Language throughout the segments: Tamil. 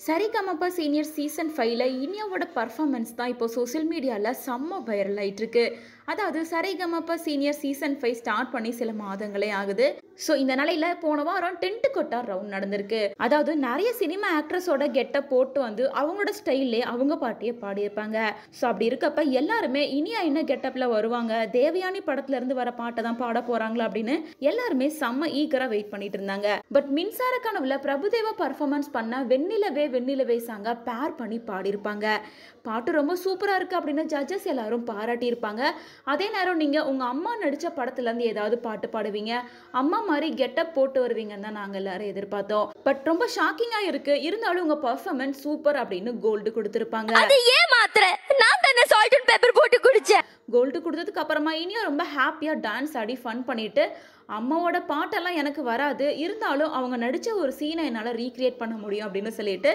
சரிகமப சீனியர் சீசன் 5ல இனியாவோட பர்ஃபார்மன்ஸ் தான் இப்போ சோஷியல் மீடியாவில் செம்ம வைரல் ஆயிட்டு இருக்கு. அதாவது சரிகமப சீனியர் சீசன் 5 ஸ்டார்ட் பண்ணி சில மாதங்களே ஆகுது. ஸோ இந்த நிலையில போன வாரம் டென்ட் கொட்டா ரவுண்ட் நடந்திருக்கு. அதாவது நிறைய சினிமா ஆக்ட்ரஸோட கெட்டப் போட்டு வந்து அவங்களோட ஸ்டைல்லே அவங்க பாட்டியை பாடியிருப்பாங்க. ஸோ அப்படி இருக்கப்ப எல்லாருமே இனியா என்ன கெட்டப்ல வருவாங்க, தேவயானி படத்துல இருந்து வர பாட்டை தான் பாட போறாங்களா அப்படின்னு எல்லாருமே செம்ம ஈகரா வெயிட் பண்ணிட்டு இருந்தாங்க. பட் மின்சார கனவுல பிரபுதேவா பர்ஃபார்மன்ஸ் பண்ண வெண்ணிலவே வெண்ணிலவே சாங்க பேர் பண்ணி பாடியிருப்பாங்க. பாட்டு ரொம்ப சூப்பரா இருக்கு அப்படின்னு ஜட்ஜஸ் எல்லாரும் பாராட்டியிருப்பாங்க. அதே நேரம் நீங்க உங்க அம்மா நடிச்ச படத்துல இருந்து ஏதாவது பாட்டு பாடுவீங்க, அம்மா மாதிரி கெட்டப் போட்டு வருவீங்கன்னு தான் நாங்க எல்லாரும் எதிர்பார்த்தோம். பட் ரொம்ப ஷாக்கிங்கா இருக்கு. இருந்தாலும் உங்க பர்ஃபார்மன்ஸ் சூப்பர் அப்படின்னு கோல்டு கொடுத்திருப்பாங்க. கோல்டு கொடுத்ததுக்கு அப்புறமா இனியும் ரொம்ப ஹாப்பியா டான்ஸ் ஆடி ஃபன் பண்ணிட்டு, அம்மாவோட பாட்டெல்லாம் எனக்கு வராது, இருந்தாலும் அவங்க நடித்த ஒரு சீனை என்னால் ரீக்ரியேட் பண்ண முடியும் அப்படின்னு சொல்லிட்டு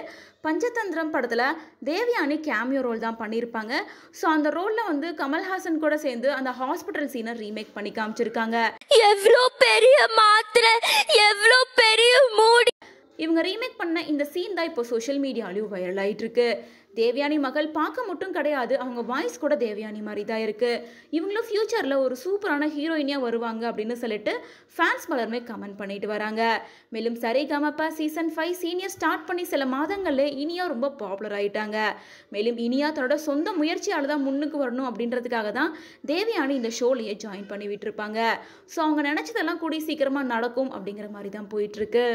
பஞ்சதந்திரம் படத்தில் தேவயானி கேமியோ ரோல் தான் பண்ணியிருப்பாங்க. ஸோ அந்த ரோலில் வந்து கமல்ஹாசன் கூட சேர்ந்து அந்த ஹாஸ்பிட்டல் சீனை ரீமேக் பண்ணி காமிச்சிருக்காங்க. எவ்வளோ பெரிய மாத்திரை, எவ்வளோ பெரிய மூடி. இவங்க ரீமேக் பண்ண இந்த சீன் தான் இப்போ சோஷியல் மீடியாலையும் வைரல் ஆகிட்டு இருக்கு. தேவயானி மகள் பார்க்க மட்டும் கிடையாது, அவங்க வாய்ஸ் கூட தேவயானி மாதிரி தான் இருக்கு. இவங்களும் ஃபியூச்சரில் ஒரு சூப்பரான ஹீரோயினியாக வருவாங்க அப்படின்னு சொல்லிட்டு ஃபேன்ஸ் பலருமே கமெண்ட் பண்ணிட்டு வராங்க. மேலும் சரிகமப சீசன் 5 சீனியர் ஸ்டார்ட் பண்ணி சில மாதங்கள்ல இனியா ரொம்ப பாப்புலர் ஆயிட்டாங்க. மேலும் இனியா தன்னோட சொந்த முயற்சியால் தான் முன்னுக்கு வரணும் அப்படின்றதுக்காக தான் தேவயானி இந்த ஷோலையே ஜாயின் பண்ணி விட்டுருப்பாங்க. ஸோ அவங்க நினச்சதெல்லாம் கூடி சீக்கிரமாக நடக்கும் அப்படிங்கிற மாதிரி தான் போயிட்டு இருக்கு.